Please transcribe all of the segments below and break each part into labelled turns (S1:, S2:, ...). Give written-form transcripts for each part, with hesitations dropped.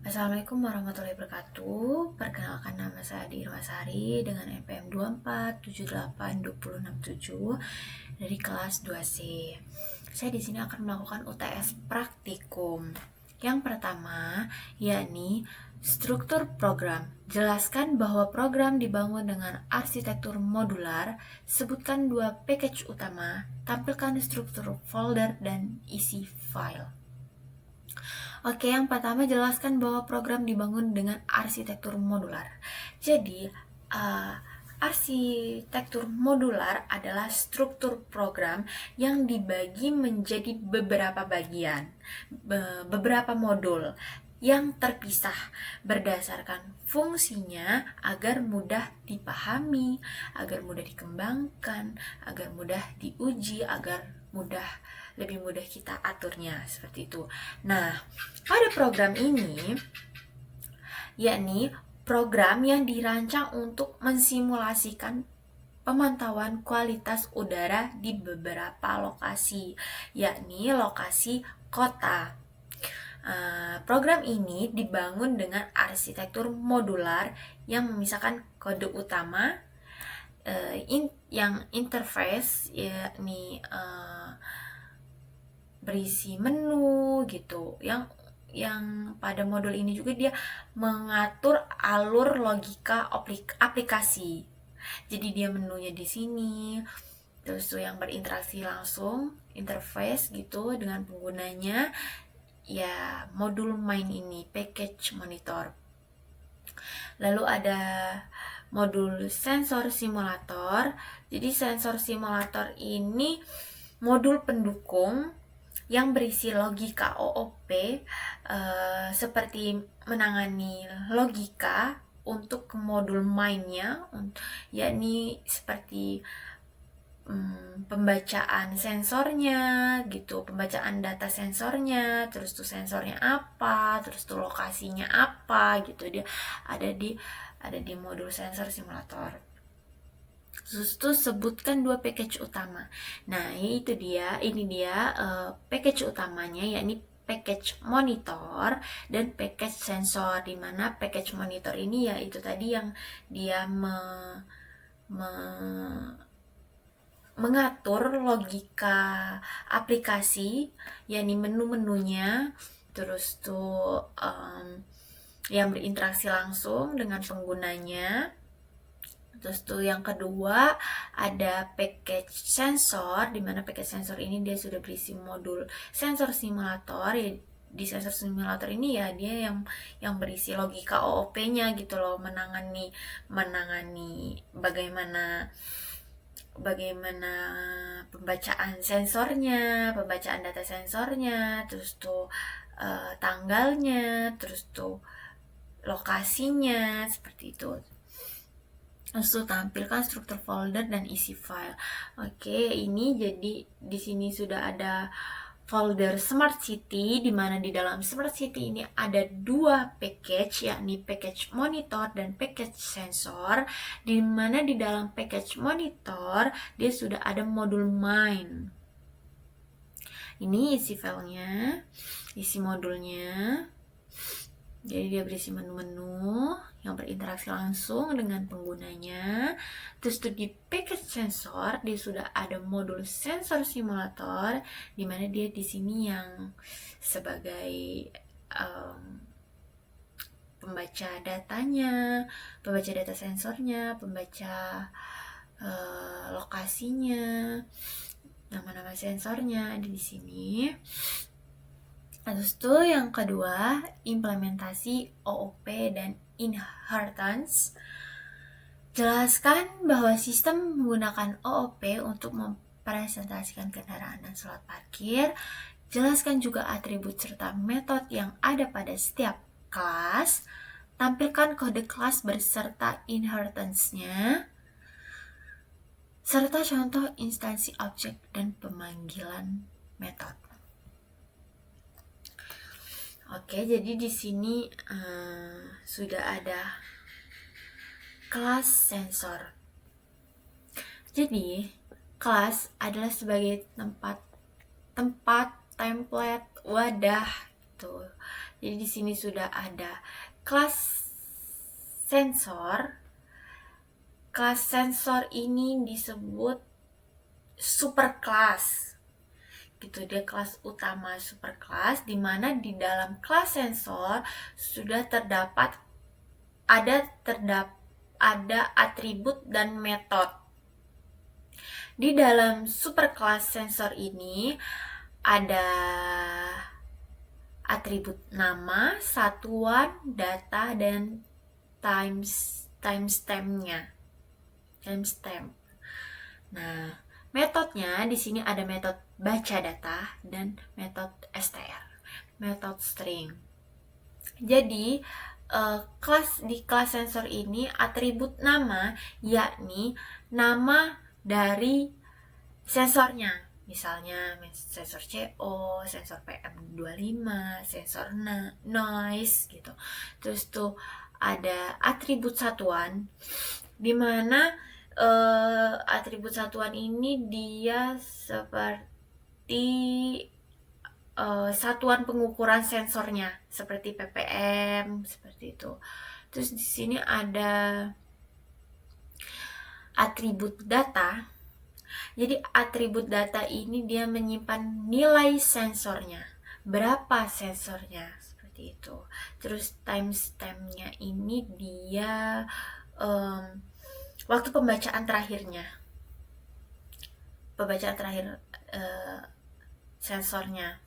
S1: Assalamualaikum warahmatullahi wabarakatuh. Perkenalkan, nama saya Adi Irmasari dengan NPM 24782067 dari kelas 2C. Saya di sini akan melakukan UTS praktikum. Yang pertama, yakni struktur program. Jelaskan bahwa program dibangun dengan arsitektur modular. Sebutkan 2 package utama. Tampilkan struktur folder dan isi file. Oke, yang pertama jelaskan bahwa program dibangun dengan arsitektur modular. Jadi, arsitektur modular adalah struktur program yang dibagi menjadi beberapa bagian, beberapa modul yang terpisah berdasarkan fungsinya agar mudah dipahami, agar mudah dikembangkan, agar mudah diuji, agar lebih mudah kita aturnya seperti itu. Nah, pada program ini yakni program yang dirancang untuk mensimulasikan pemantauan kualitas udara di beberapa lokasi, yakni lokasi kota. Program ini dibangun dengan arsitektur modular yang memisahkan kode utama yang interface, yakni berisi menu gitu, yang pada modul ini juga dia mengatur alur logika aplikasi. Jadi dia menunya di sini, terus tuh yang berinteraksi langsung, interface gitu dengan penggunanya, ya modul main ini, package monitor. Lalu ada modul sensor simulator. Jadi sensor simulator ini modul pendukung yang berisi logika OOP, seperti menangani logika untuk modul mainnya, yakni seperti pembacaan sensornya gitu, pembacaan data sensornya, terus tuh sensornya apa, terus tuh lokasinya apa gitu, dia ada di modul sensor simulator. Terus tuh sebutkan 2 package utama. Nah, ini dia package utamanya, yakni package monitor dan package sensor, di mana package monitor ini ya itu tadi yang dia mengatur logika aplikasi, yakni menu-menunya, terus tuh yang berinteraksi langsung dengan penggunanya. Terus tuh yang kedua ada package sensor, di mana package sensor ini dia sudah berisi modul sensor simulator. Ya, di sensor simulator ini ya dia yang berisi logika OOP-nya gitu loh, menangani bagaimana pembacaan sensornya, pembacaan data sensornya, terus tuh tanggalnya, terus tuh lokasinya, seperti itu. Terus tuh tampilkan struktur folder dan isi file. Oke, ini jadi di sini sudah ada folder Smart City, di mana di dalam Smart City ini ada 2 package, yakni package monitor dan package sensor, di mana di dalam package monitor dia sudah ada modul main. Ini isi filenya, isi modulnya. Jadi dia berisi menu-menu yang berinteraksi langsung dengan penggunanya. Terus tuh di package sensor dia sudah ada modul sensor simulator, di mana dia di sini yang sebagai pembaca datanya, pembaca data sensornya, pembaca lokasinya, nama-nama sensornya ada di sini. Terus tuh yang kedua, implementasi OOP dan inheritance. Jelaskan bahwa sistem menggunakan OOP untuk mempresentasikan kendaraan dan slot parkir. Jelaskan juga atribut serta metode yang ada pada setiap kelas. Tampilkan kode kelas beserta inheritance-nya, serta contoh instansi objek dan pemanggilan metode. Oke, jadi di sini sudah ada kelas sensor. Jadi, kelas adalah sebagai tempat template, wadah tuh. Jadi di sini sudah ada kelas sensor. Kelas sensor ini disebut superclass. Gitu, dia kelas utama superclass, di mana di dalam kelas sensor sudah ada atribut dan metode. Di dalam superclass sensor ini ada atribut nama, satuan, data, dan timestamp-nya. Timestamp. Nah, metodenya di sini ada metode baca data dan metode str, metode string. Jadi di kelas sensor ini atribut nama yakni nama dari sensornya. Misalnya sensor CO, sensor PM25, sensor noise gitu. Terus tuh ada atribut satuan di mana atribut satuan ini dia seperti satuan pengukuran sensornya, seperti ppm, seperti itu. Terus di sini ada atribut data. Jadi atribut data ini dia menyimpan nilai sensornya, berapa sensornya, seperti itu. Terus timestamp-nya ini dia waktu pembacaan terakhir sensornya.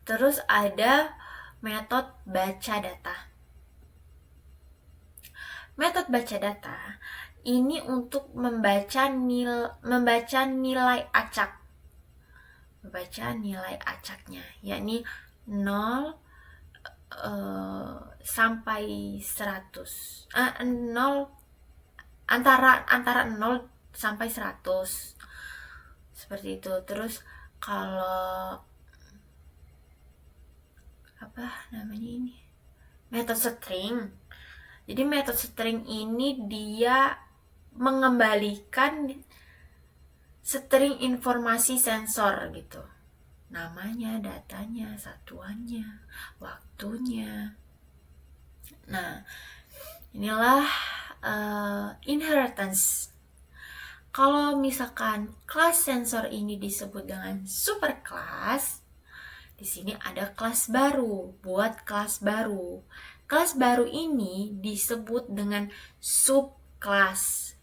S1: Terus ada metode baca data. Metode baca data ini untuk membaca nilai acak. Membaca nilai acaknya, yakni 0 sampai 100. 0 antara 0 sampai 100. Seperti itu. Terus kalau apa namanya ini? Metode string. Jadi metode string ini dia mengembalikan string informasi sensor gitu. Namanya, datanya, satuannya, waktunya. Nah, inilah inheritance. Kalau misalkan kelas sensor ini disebut dengan superclass, di sini ada kelas baru, buat kelas baru. Kelas baru ini disebut dengan subclass.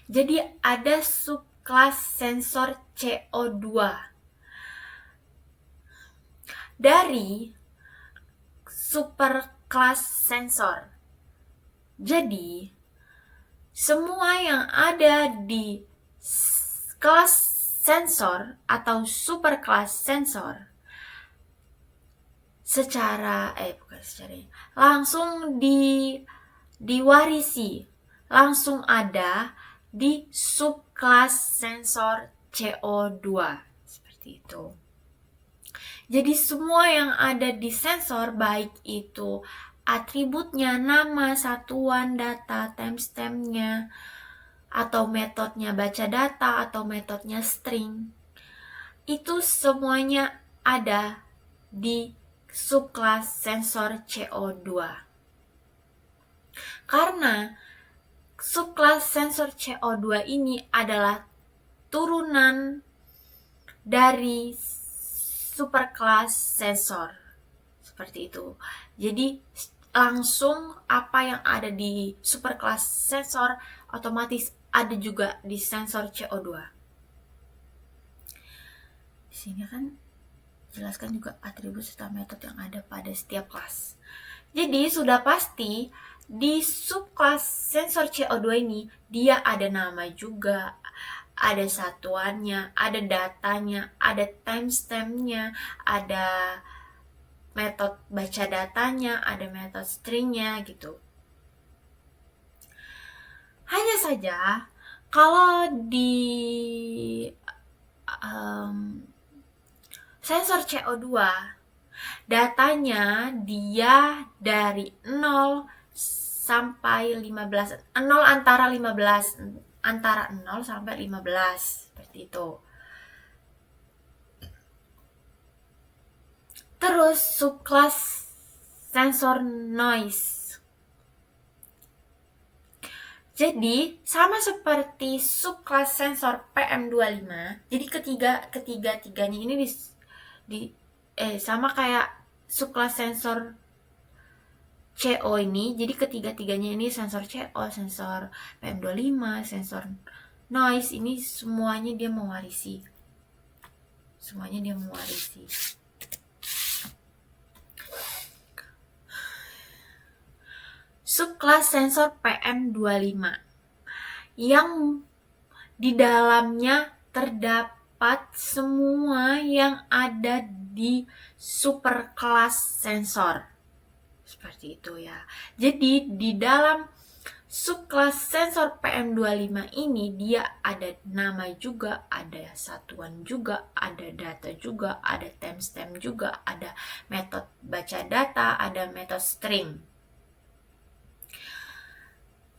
S1: Jadi ada subclass sensor CO2 dari superclass sensor. Jadi semua yang ada di kelas sensor atau superclass sensor langsung diwarisi, langsung ada di subclass sensor CO2, seperti itu. Jadi semua yang ada di sensor, baik itu atributnya, nama, satuan data, timestamp-nya, atau metodenya baca data, atau metodenya string, itu semuanya ada di subclass sensor CO2. Karena subclass sensor CO2 ini adalah turunan dari superclass sensor, seperti itu. Jadi langsung apa yang ada di superclass sensor otomatis ada juga di sensor CO2. Di sini kan jelaskan juga atribut serta metode yang ada pada setiap kelas. Jadi sudah pasti di subclass sensor CO2 ini dia ada nama juga, ada satuannya, ada datanya, ada timestamp-nya, ada metode baca datanya, ada metode string-nya gitu. Hanya saja kalau di sensor CO2 datanya dia dari 0 sampai 15, 0 antara 0 sampai 15, seperti itu. Terus subclass sensor noise. Jadi sama seperti subclass sensor PM25. Jadi ketiga-tiganya ini sama kayak subclass sensor CO ini. Jadi ketiga-tiganya ini sensor CO, sensor PM25, sensor noise, ini semuanya dia mewarisi. Subclass sensor PM25 yang di dalamnya terdapat semua yang ada di superclass sensor. Seperti itu ya. Jadi di dalam subclass sensor PM25 ini dia ada nama juga, ada satuan juga, ada data juga, ada timestamp juga, ada metode baca data, ada metode string.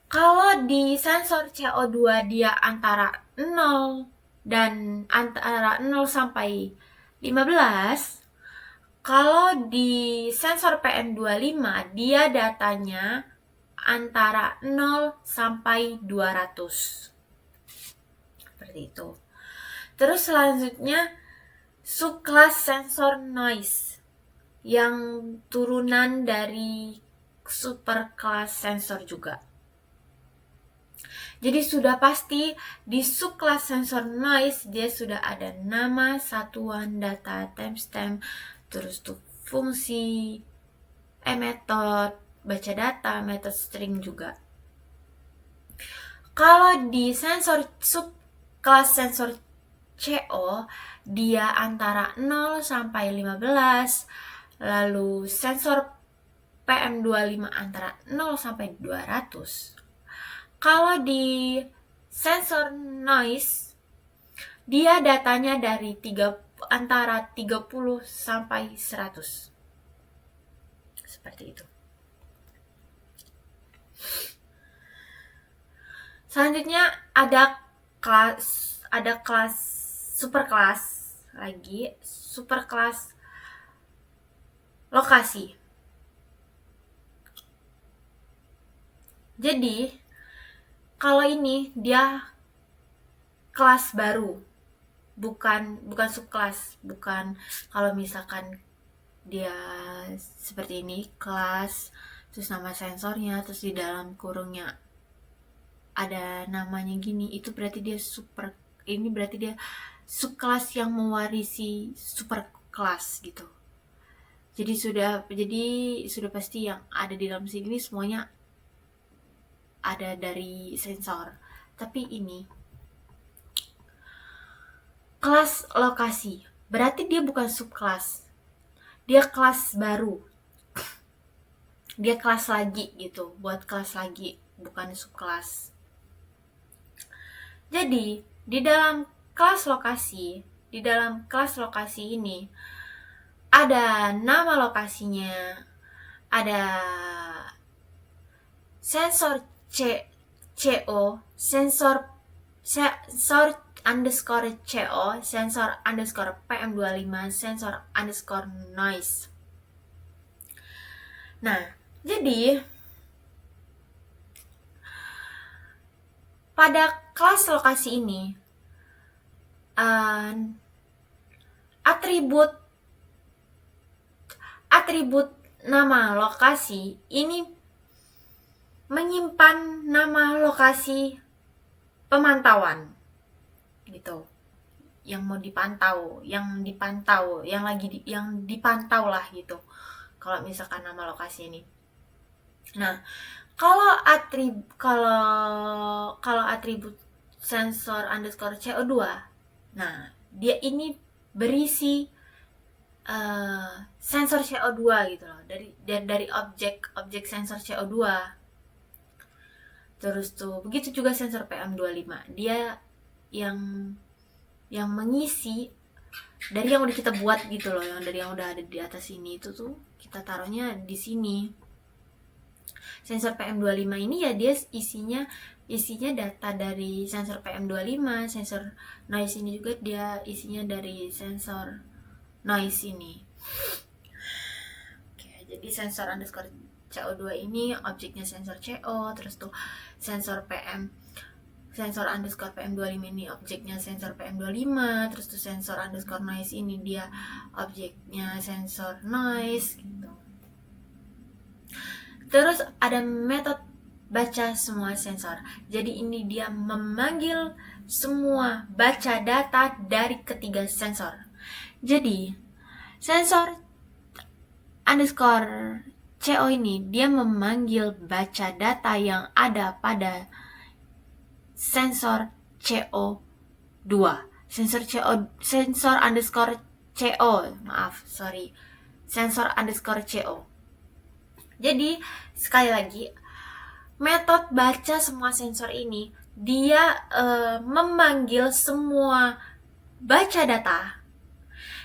S1: Kalau di sensor CO2 dia antara 0 dan antara 0 sampai 15. Kalau di sensor PM25 dia datanya antara 0 sampai 200. Seperti itu. Terus selanjutnya subclass sensor noise yang turunan dari superclass sensor juga. Jadi sudah pasti di subclass sensor noise dia sudah ada nama, satuan, data, timestamp, terus tuh fungsi, metode baca data, metode string juga. Kalau di sensor subclass sensor CO dia antara 0 sampai 15, lalu sensor PM25 antara 0 sampai 200. Kalau di sensor noise dia datanya dari antara 30 sampai 100. Seperti itu. Selanjutnya ada kelas superclass lagi, superclass lokasi. Jadi kalau ini dia kelas baru, bukan subkelas, bukan kalau misalkan dia seperti ini kelas, terus nama sensornya, terus di dalam kurungnya ada namanya gini, itu berarti dia berarti dia subkelas yang mewarisi superkelas gitu. Jadi sudah pasti yang ada di dalam sini semuanya ada dari sensor. Tapi ini kelas lokasi, berarti dia bukan subkelas, dia kelas baru, dia kelas lagi gitu, buat kelas lagi, bukan subkelas. Jadi di dalam kelas lokasi ini ada nama lokasinya, ada sensor CO, sensor underscore CO, sensor underscore PM25, sensor underscore noise. Nah, jadi pada kelas lokasi ini atribut nama lokasi ini menyimpan nama lokasi pemantauan gitu, yang mau dipantau, yang dipantau lah gitu, kalau misalkan nama lokasi ini. Nah, kalau atribut sensor underscore CO2, nah dia ini berisi sensor CO2 gitu loh, dari objek sensor CO2. Terus tuh begitu juga sensor PM25, dia yang mengisi dari yang udah kita buat gitu loh, yang udah ada di atas ini, itu tuh kita taruhnya di sini. Sensor PM25 ini ya dia isinya data dari sensor PM25, sensor noise ini juga dia isinya dari sensor noise ini. Jadi sensor underscore CO2 ini objeknya sensor CO, terus tuh sensor PM sensor underscore PM25 ini objeknya sensor PM25, terus tuh sensor underscore noise ini dia objeknya sensor noise gitu. Terus ada metode baca semua sensor. Jadi ini dia memanggil semua baca data dari ketiga sensor. Jadi sensor underscore CO ini dia memanggil baca data yang ada pada sensor CO2. Sensor underscore CO, sensor underscore CO. Jadi sekali lagi, metode baca semua sensor ini dia memanggil semua baca data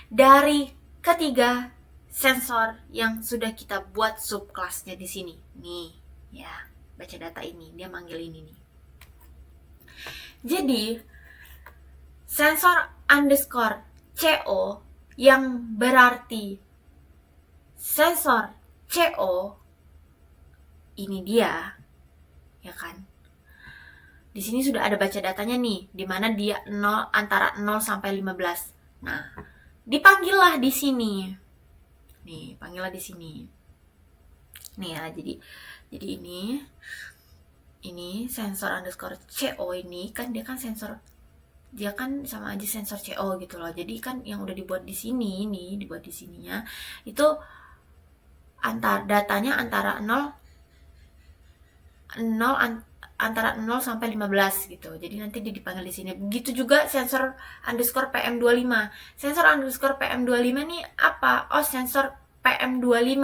S1: dari ketiga sensor yang sudah kita buat subclassnya di sini. Nih, ya, baca data ini dia manggil ini nih. Jadi sensor underscore CO yang berarti sensor CO ini dia, ya kan? Di sini sudah ada baca datanya nih, di mana dia antara 0 sampai 15. Nah, dipanggillah di sini. Nih, panggillah di sini. Nih ya, jadi ini sensor underscore CO ini kan dia kan sama aja sensor CO gitu loh. Jadi kan yang udah dibuat di sini nih, dibuat di sininya itu datanya antara 0 sampai 15 gitu. Jadi nanti dia dipanggil di sini. Begitu juga sensor underscore PM25. Sensor underscore PM25 nih apa? Oh, sensor PM25.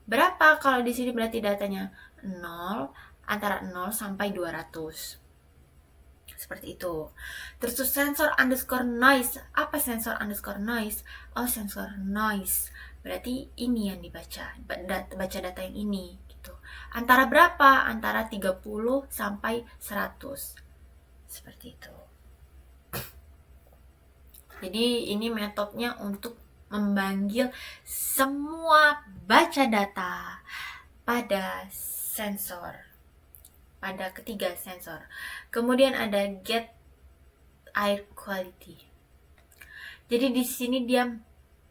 S1: Berapa kalau di sini berarti datanya? 0, antara 0 sampai 200. Seperti itu. Terus sensor underscore noise. Apa sensor underscore noise? Oh, sensor noise. Berarti ini yang dibaca. Baca data yang ini gitu. Antara berapa? Antara 30 sampai 100. Seperti itu. Jadi ini metodenya untuk memanggil semua baca data pada sensor, pada ketiga sensor. Kemudian ada get air quality. Jadi di sini dia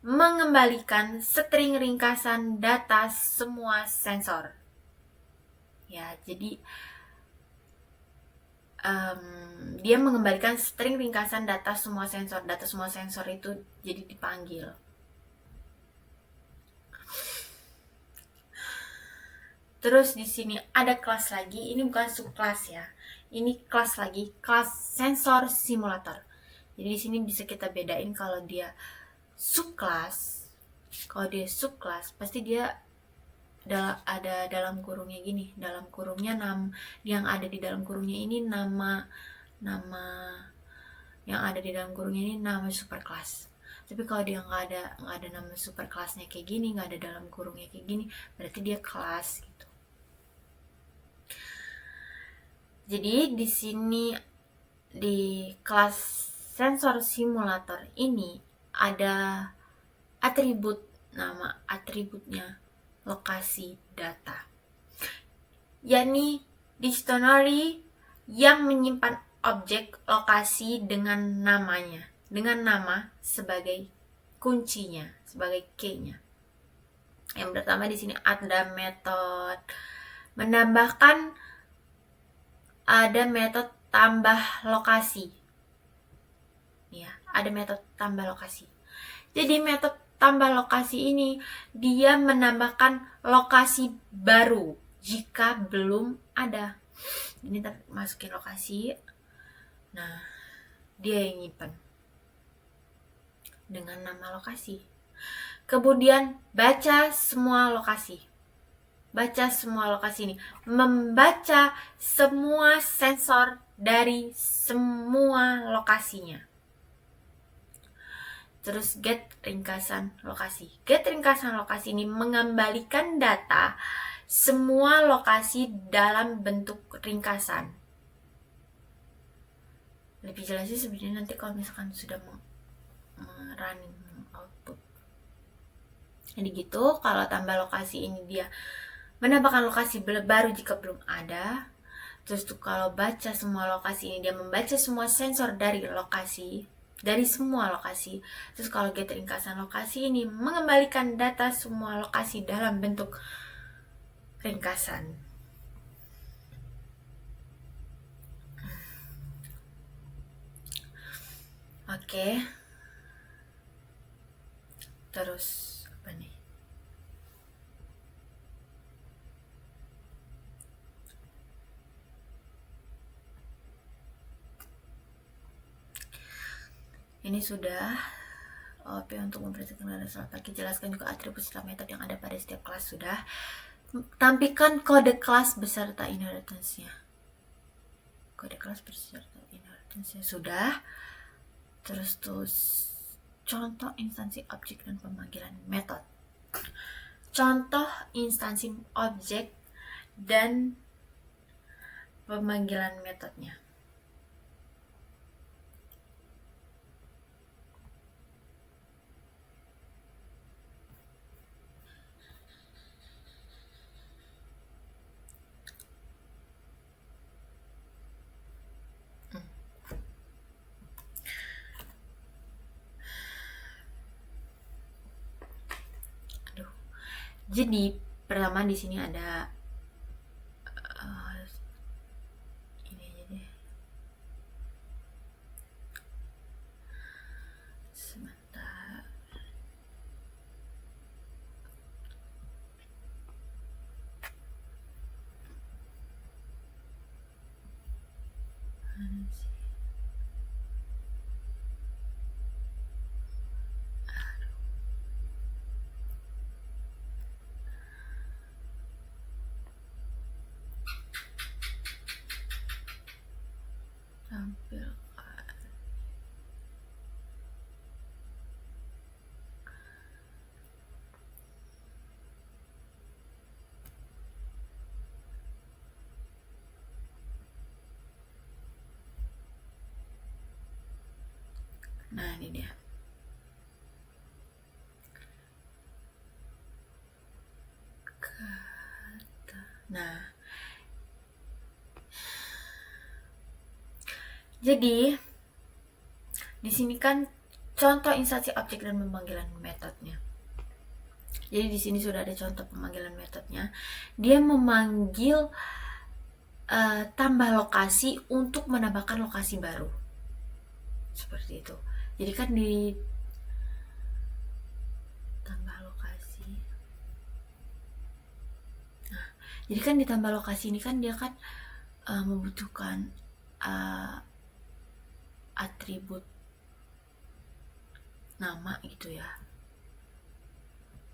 S1: mengembalikan string ringkasan data semua sensor. Ya, jadi dia mengembalikan string ringkasan data semua sensor. Data semua sensor itu jadi dipanggil. Terus di sini ada kelas lagi. Ini bukan subclass ya. Ini kelas lagi, kelas sensor simulator. Jadi di sini bisa kita bedain kalau dia subclass. Kalau dia subclass pasti dia ada dalam kurungnya gini. Dalam kurungnya yang ada di dalam kurungnya ini nama yang ada di dalam kurungnya ini nama superclass. Tapi kalau dia nggak ada nama superclassnya kayak gini, nggak ada dalam kurungnya kayak gini, berarti dia kelas gitu. Jadi di sini di kelas sensor simulator ini ada atribut, nama atributnya lokasi data, yakni dictionary yang menyimpan objek lokasi dengan namanya, dengan nama sebagai kuncinya, sebagai key-nya. Yang pertama di sini ada metode menambahkan, ada metode tambah lokasi. Ya, ada metode tambah lokasi. Jadi metode tambah lokasi ini dia menambahkan lokasi baru jika belum ada. Ini masukin lokasi. Nah, dia yang nyimpan dengan nama lokasi. Kemudian baca semua lokasi. Baca semua lokasi ini, membaca semua sensor dari semua lokasinya. Terus get ringkasan lokasi. Get ringkasan lokasi ini mengembalikan data semua lokasi dalam bentuk ringkasan. Lebih jelasnya sebenarnya nanti kalau misalkan sudah running output. Jadi gitu, kalau tambah lokasi ini dia menambahkan lokasi baru jika belum ada. Terus tuh kalau baca semua lokasi ini dia membaca semua sensor dari lokasi, dari semua lokasi. Terus kalau get ringkasan lokasi ini mengembalikan data semua lokasi dalam bentuk ringkasan. Oke. Terus apa nih? Ini sudah OP untuk memperhatikan data selamat pagi. Jelaskan juga atribut setelah metode yang ada pada setiap kelas. Sudah. Tampilkan kode kelas beserta inheritance-nya. Kode kelas beserta inheritance-nya sudah. Terus contoh instansi objek dan pemanggilan metode. Contoh instansi objek dan pemanggilan metodenya. Jadi pertama di sini ada ini aja deh. Sebentar. Tampilkan. Nah, ini dia. Nah, jadi di sini kan contoh instansi objek dan pemanggilan metodenya. Jadi di sini sudah ada contoh pemanggilan metodenya. Dia memanggil tambah lokasi untuk menambahkan lokasi baru. Seperti itu. Jadi kan di tambah lokasi. Nah, jadi kan ditambah lokasi ini kan dia kan membutuhkan atribut nama gitu ya.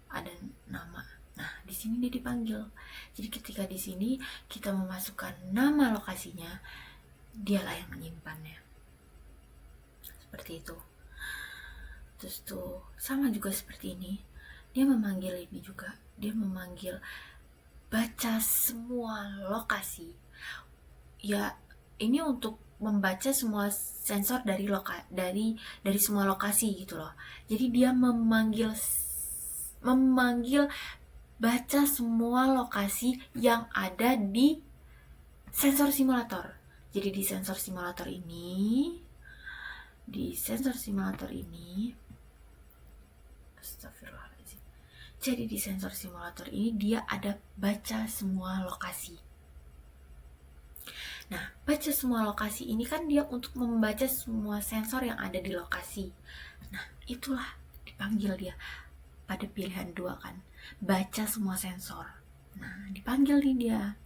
S1: Ada nama. Nah, di sini dia dipanggil. Jadi ketika di sini kita memasukkan nama lokasinya, dialah yang menyimpannya. Seperti itu. Terus tuh sama juga seperti ini. Dia memanggil ini juga. Dia memanggil baca semua lokasi. Ya, ini untuk membaca semua sensor dari semua lokasi gitu loh. Jadi dia memanggil baca semua lokasi yang ada di sensor simulator. Jadi di sensor simulator ini astagfirullahaladzim. Jadi di sensor simulator ini dia ada baca semua lokasi. Nah, baca semua lokasi ini kan dia untuk membaca semua sensor yang ada di lokasi. Nah, itulah dipanggil dia pada pilihan 2 kan. Baca semua sensor. Nah, dipanggil nih dia.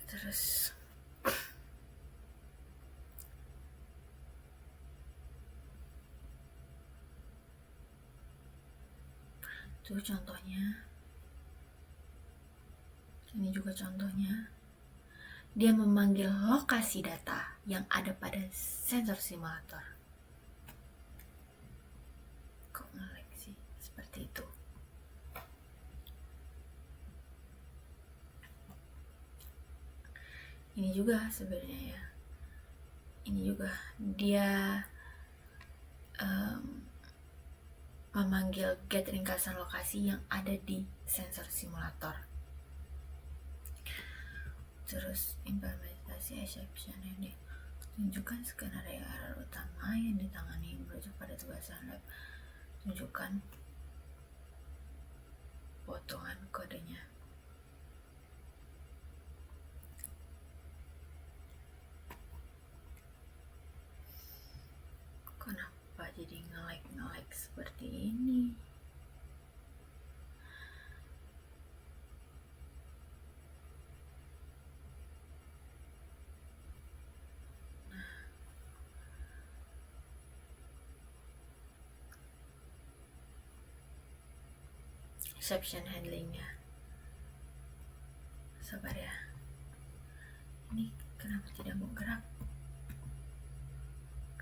S1: Terus tuh contohnya. Ini juga contohnya. Dia memanggil lokasi data yang ada pada sensor simulator. Kok nge-lag sih? Seperti itu. Ini juga sebenarnya ya. Ini juga dia memanggil get ringkasan lokasi yang ada di sensor simulator. Terus implementasi exception ini tunjukkan skenario error utama yang ditangani merujuk pada tugasan lab. Tunjukkan potongan kodenya. Kenapa jadi nge-lag seperti ini? Exception handlingnya. Sabar ya. Ini kenapa tidak mau gerak?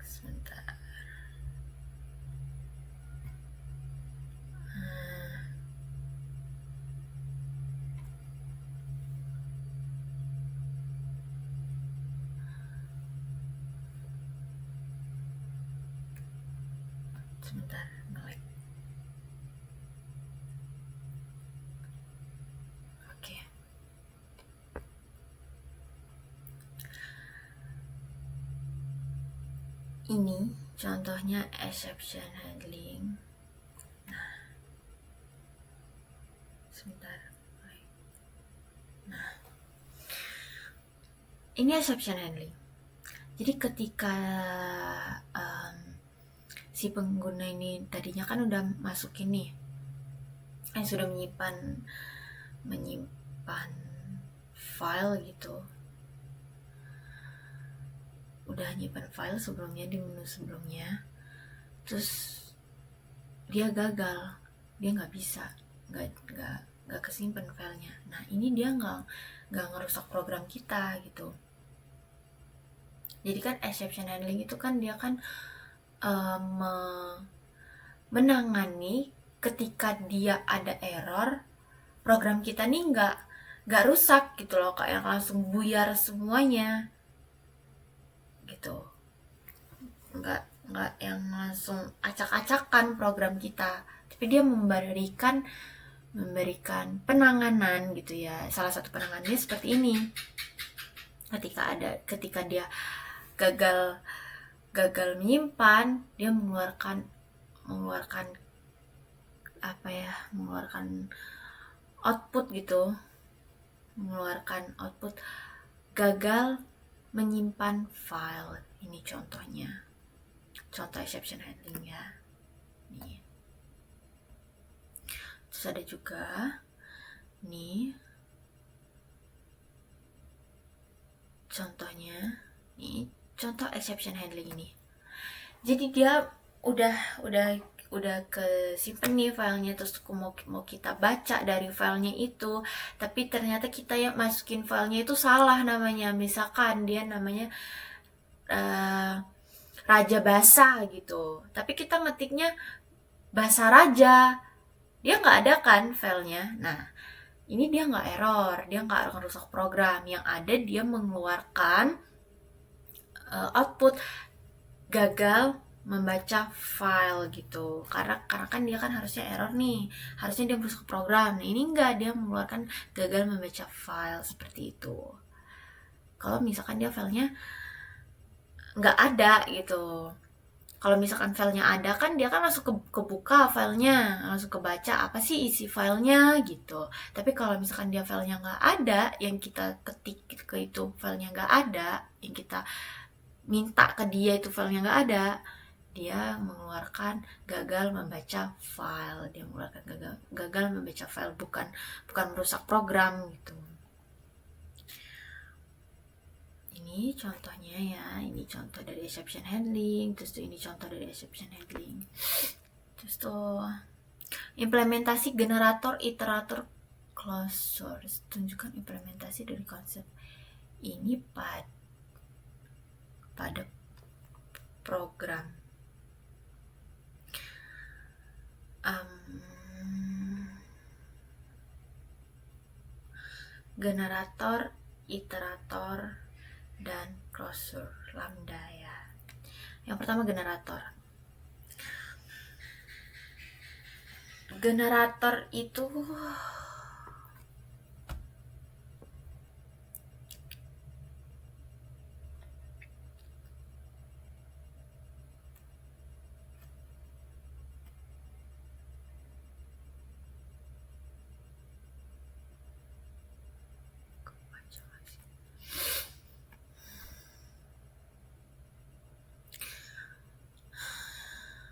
S1: Sebentar. Sebentar, nge-lag. Oke. Ini contohnya exception handling. Nah, sebentar. Nah, ini exception handling. Jadi ketika si pengguna ini tadinya kan udah masukin nih, sudah menyimpan file gitu, udah nyimpan file sebelumnya di menu sebelumnya, terus dia gagal, dia nggak bisa, nggak kesimpan filenya. Nah ini dia nggak ngerusak program kita gitu. Jadi kan exception handling itu kan dia kan menangani ketika dia ada error, program kita nih nggak rusak gitu loh, kayak langsung buyar semuanya gitu, nggak yang langsung acak-acakan program kita, tapi dia memberikan penanganan gitu ya. Salah satu penanganannya seperti ini, ketika dia gagal menyimpan, dia mengeluarkan output gitu, mengeluarkan output gagal menyimpan file. Ini contohnya, contoh exception handling ya. Nih. Terus ada juga nih contohnya, nih contoh exception handling ini. Jadi dia udah kesimpan nih filenya, terus mau kita baca dari filenya itu, tapi ternyata kita yang masukin filenya itu salah namanya. Misalkan dia namanya Raja Basa gitu, tapi kita ngetiknya Basa Raja, dia nggak ada kan filenya. Nah ini dia nggak error, dia nggak merusak program, yang ada dia mengeluarkan output gagal membaca file gitu, karena kan dia kan harusnya error nih, harusnya dia merusak program. Nah ini enggak, dia mengeluarkan gagal membaca file seperti itu. Kalau misalkan dia filenya nggak ada gitu, kalau misalkan filenya ada kan dia kan langsung kebuka filenya, langsung kebaca apa sih isi filenya gitu. Tapi kalau misalkan dia filenya nggak ada, yang kita ketik ke itu filenya nggak ada, yang kita minta ke dia itu filenya nggak ada, dia mengeluarkan gagal membaca file. Dia mengeluarkan gagal membaca file, bukan merusak program gitu. Ini contohnya ya, ini contoh dari exception handling. Terus tuh ini contoh dari exception handling. Terus tuh implementasi generator iterator closed source. Tunjukkan implementasi dari konsep ini pada program. Generator, iterator, dan closure lambda ya. Yang pertama generator. generator itu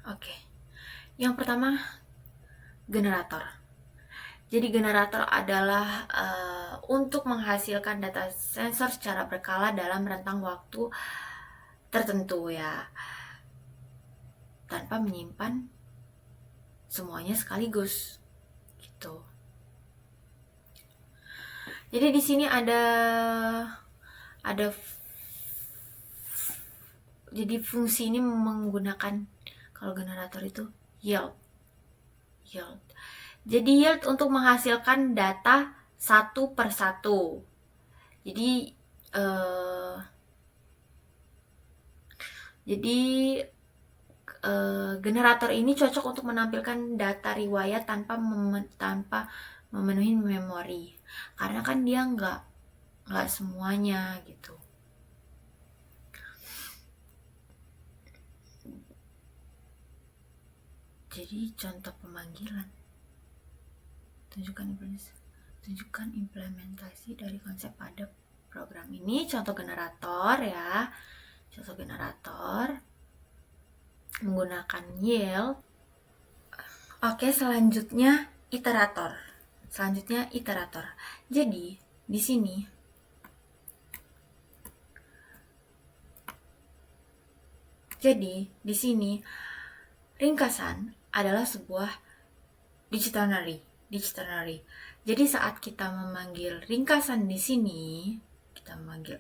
S1: oke. Yang pertama, generator. Jadi generator adalah untuk menghasilkan data sensor secara berkala dalam rentang waktu tertentu ya, tanpa menyimpan semuanya sekaligus gitu. Jadi di sini ada jadi fungsi ini menggunakan, kalau generator itu yield. Jadi yield untuk menghasilkan data satu per satu. Jadi generator ini cocok untuk menampilkan data riwayat tanpa memenuhi memori, karena kan dia nggak semuanya gitu. Jadi contoh pemanggilan, tunjukkan implementasi dari konsep pada program ini. Contoh generator ya, contoh generator menggunakan yield. Oke, selanjutnya iterator. Jadi di sini ringkasan adalah sebuah dictionary. Jadi saat kita memanggil ringkasan di sini, kita memanggil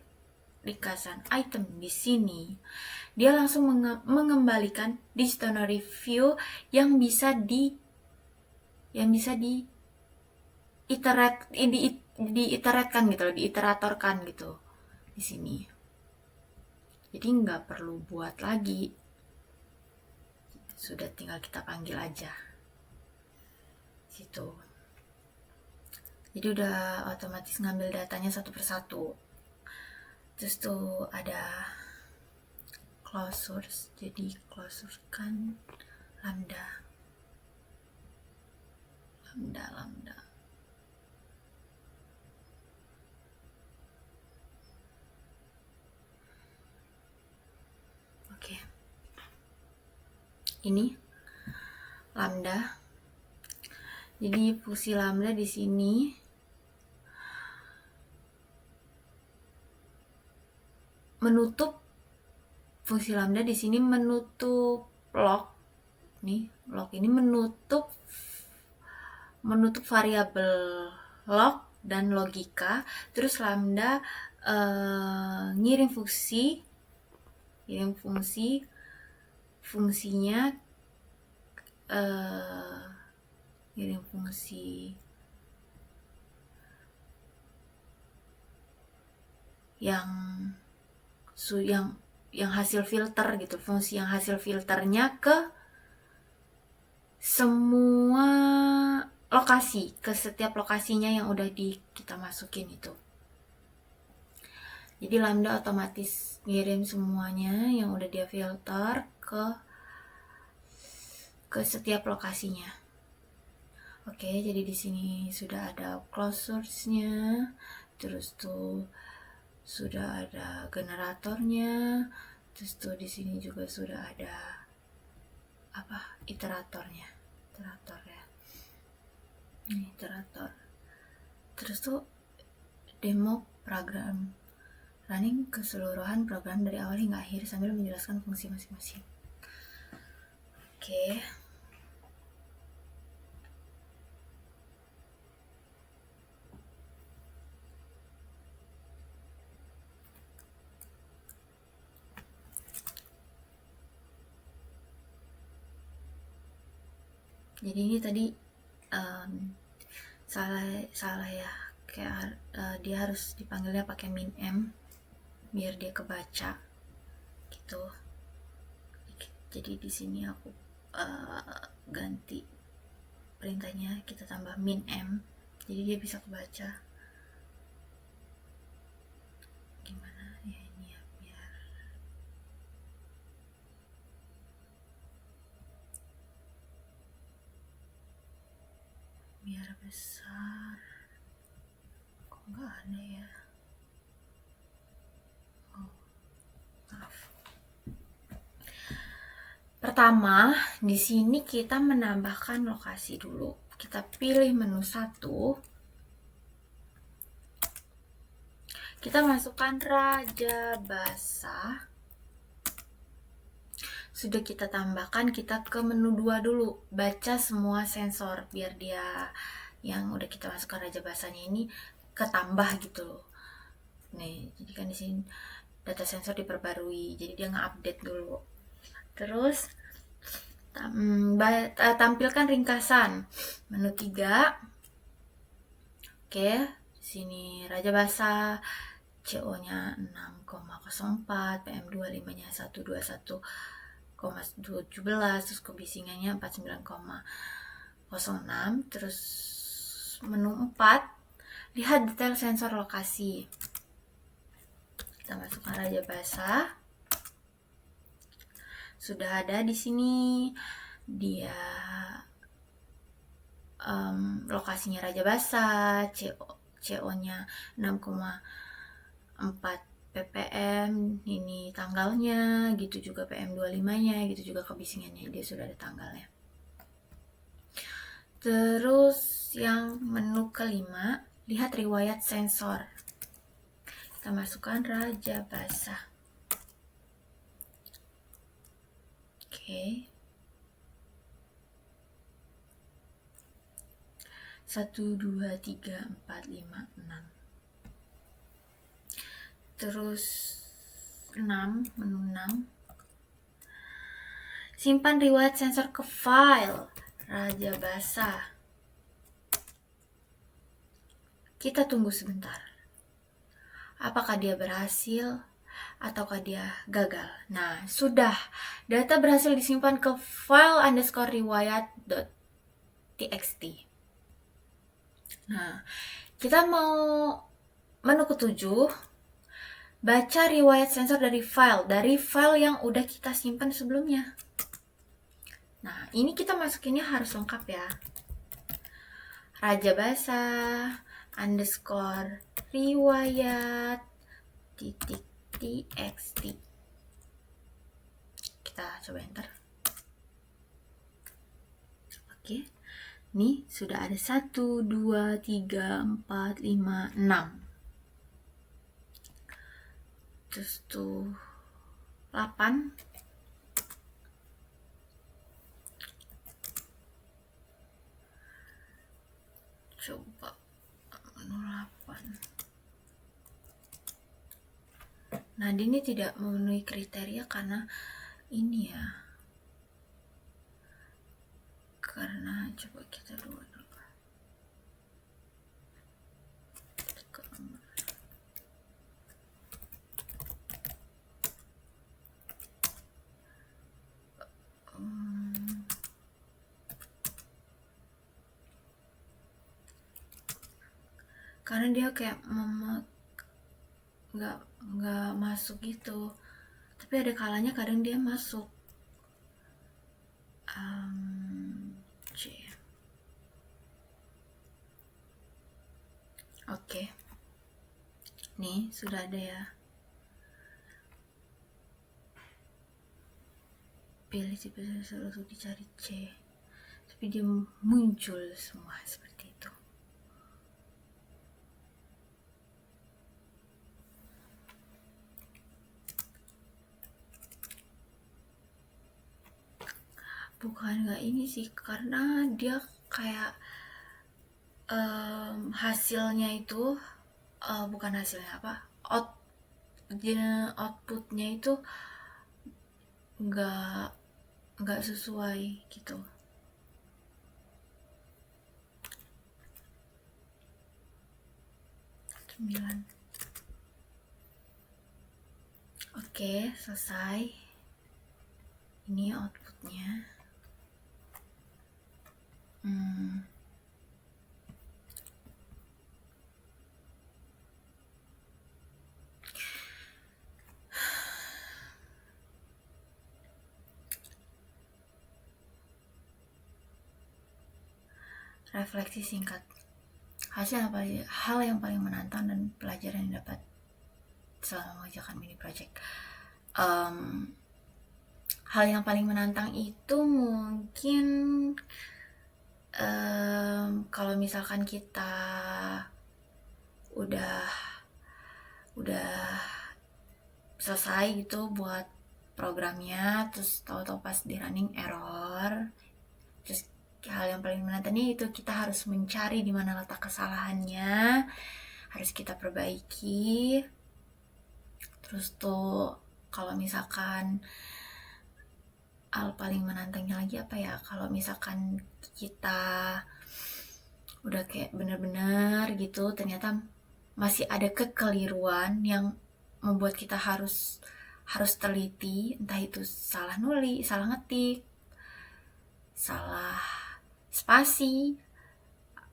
S1: ringkasan item di sini, dia langsung mengembalikan dictionary view yang bisa diiteratorkan gitu di sini. Jadi nggak perlu buat lagi, sudah tinggal kita panggil aja situ. Jadi udah otomatis ngambil datanya satu persatu. Terus tuh ada close source, jadi close source kan lambda. Oke. Ini lambda. Jadi fungsi lambda di sini menutup log. Log ini menutup variabel log dan logika. Terus lambda ngirim fungsinya yang hasil filter gitu, fungsi yang hasil filternya ke semua lokasi, ke setiap lokasinya yang udah kita masukin itu. Jadi lambda otomatis ngirim semuanya yang udah dia filter ke setiap lokasinya. Oke, jadi di sini sudah ada close source-nya, terus tuh sudah ada generatornya, terus tuh di sini juga sudah ada iteratornya. Iterator. Terus tuh demo program, running keseluruhan program dari awal hingga akhir sambil menjelaskan fungsi masing-masing. Oke. Jadi ini tadi salah ya, kayak dia harus dipanggilnya pakai min m biar dia kebaca gitu. Jadi di sini aku ganti perintahnya kita tambah min m, jadi dia bisa kebaca. Gimana ya ini ya, biar besar. Kok nggak ada ya? Oh, maaf. Pertama, di sini kita menambahkan lokasi dulu. Kita pilih menu 1. Kita masukkan Rajabasa. Sudah kita tambahkan, kita ke menu 2 dulu. Baca semua sensor biar dia yang udah kita masukkan Rajabasanya ini ketambah gitu loh. Nih, jadi kan di sini data sensor diperbarui, jadi dia nge-update dulu. Terus tampilkan ringkasan menu 3. Oke, di sini Rajabasa CO-nya 6,04, PM25-nya 121,17, terus kebisingannya 49,06. Terus menu 4, lihat detail sensor lokasi. Kita masukkan Rajabasa. Sudah ada di sini dia lokasinya Rajabasa, CO-nya 6,4 ppm, ini tanggalnya, gitu juga PM25-nya, gitu juga kebisingannya, dia sudah ada tanggalnya. Terus yang menu kelima, lihat riwayat sensor. Kita masukkan Rajabasa. Oke. 1, 2, 3, 4, 5, 6. Terus 6, menu 6. Simpan riwayat sensor ke file Rajabasa. Kita tunggu sebentar. Apakah dia berhasil ataukah dia gagal? Nah, sudah. Data berhasil disimpan ke file _riwayat.txt. Nah, kita mau menu ke-7, baca riwayat sensor dari file yang udah kita simpan sebelumnya. Nah, ini kita masukinnya harus lengkap ya. Rajabasa _riwayat.txt. Kita coba enter. Oke. Nih sudah ada 1, 2, 3, 4, 5, 6. Terus tuh 8. Coba menu 8. Nah, ini tidak memenuhi kriteria karena ini ya. Karena coba kita dulu. Karena dia kayak nggak masuk gitu, tapi ada kalanya kadang dia masuk. C. Oke. Nih sudah ada ya. Pilih tipe sensor untuk dicari C, tapi dia muncul semua seperti itu. Bukan nggak ini sih, karena dia kayak hasilnya itu bukan hasilnya apa, outputnya itu nggak sesuai gitu. Oke, selesai. Ini outputnya. Refleksi singkat. Hal yang paling menantang dan pelajaran yang dapat selama mengerjakan mini project. Hal yang paling menantang itu mungkin kalau misalkan kita udah selesai gitu buat programnya, terus tahu-tahu pas di running error. Terus hal yang paling menantangnya itu kita harus mencari di mana letak kesalahannya, harus kita perbaiki. Terus tuh kalau misalkan hal paling menantangnya lagi apa ya, kalau misalkan kita udah kayak bener-bener gitu ternyata masih ada kekeliruan yang membuat kita harus teliti, entah itu salah nulis, salah ngetik, salah spasi,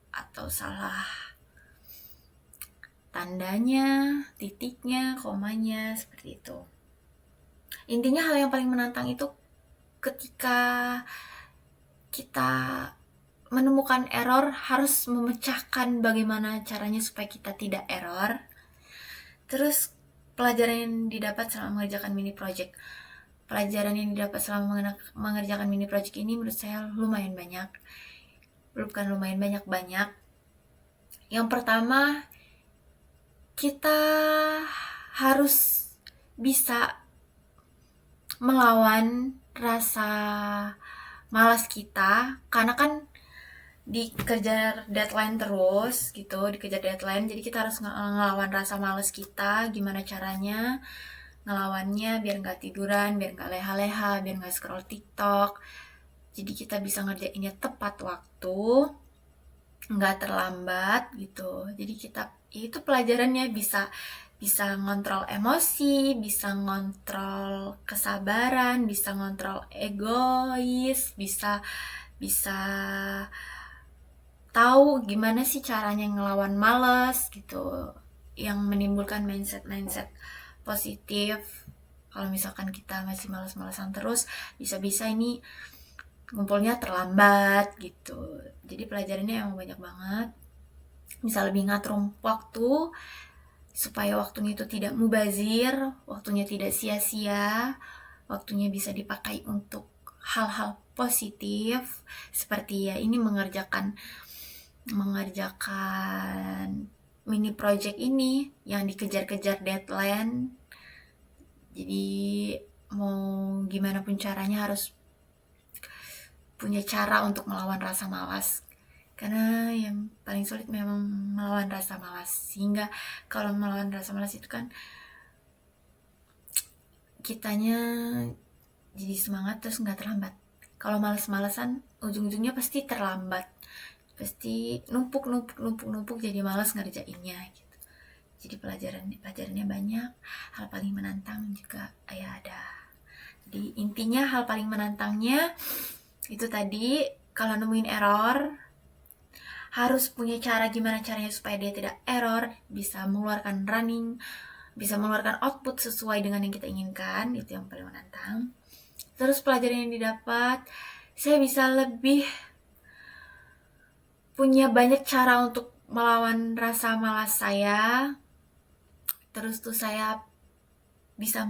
S1: atau salah tandanya, titiknya, komanya, seperti itu. Intinya hal yang paling menantang itu ketika kita menemukan error, harus memecahkan bagaimana caranya supaya kita tidak error. Terus pelajaran yang didapat selama mengerjakan mini project. Pelajaran yang didapat selama mengerjakan mini project ini menurut saya lumayan banyak. Bukan lumayan banyak. Yang pertama, kita harus bisa melawan rasa malas kita, karena kan dikejar deadline terus gitu, jadi kita harus ngelawan rasa malas kita. Gimana caranya ngelawannya biar nggak tiduran, biar nggak leha-leha, biar nggak scroll TikTok, jadi kita bisa ngerjainnya tepat waktu, nggak terlambat gitu. Jadi kita itu pelajarannya bisa ngontrol emosi, bisa ngontrol kesabaran, bisa ngontrol egois, bisa tahu gimana sih caranya ngelawan males gitu, yang menimbulkan mindset positif. Kalau misalkan kita masih males-malesan terus, bisa-bisa ini ngumpulnya terlambat gitu. Jadi pelajarannya emang banyak banget. Bisa lebih ngatur waktu supaya waktunya itu tidak mubazir, waktunya tidak sia-sia, waktunya bisa dipakai untuk hal-hal positif, seperti ya ini mengerjakan mini project ini yang dikejar-kejar deadline. Jadi mau gimana pun caranya harus punya cara untuk melawan rasa malas, karena yang paling sulit memang melawan rasa malas. Sehingga kalau melawan rasa malas itu kan kitanya jadi semangat terus nggak terlambat. Kalau malas-malasan ujung-ujungnya pasti terlambat, pasti numpuk jadi malas ngerjainnya gitu. Jadi pelajarannya banyak. Hal paling menantang juga ya ada. Jadi intinya hal paling menantangnya itu tadi, kalau nemuin error harus punya cara gimana caranya supaya dia tidak error, bisa mengeluarkan output sesuai dengan yang kita inginkan. Itu yang paling menantang. Terus pelajaran yang didapat, saya bisa lebih punya banyak cara untuk melawan rasa malas saya. Terus tuh saya bisa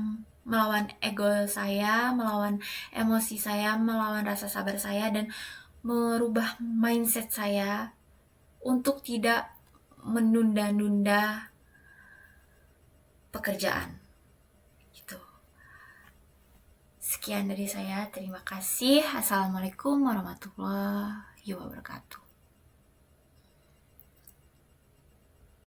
S1: melawan ego saya, melawan emosi saya, melawan rasa sabar saya, dan merubah mindset saya untuk tidak menunda-nunda pekerjaan. Gitu. Sekian dari saya, terima kasih. Assalamualaikum warahmatullahi wabarakatuh.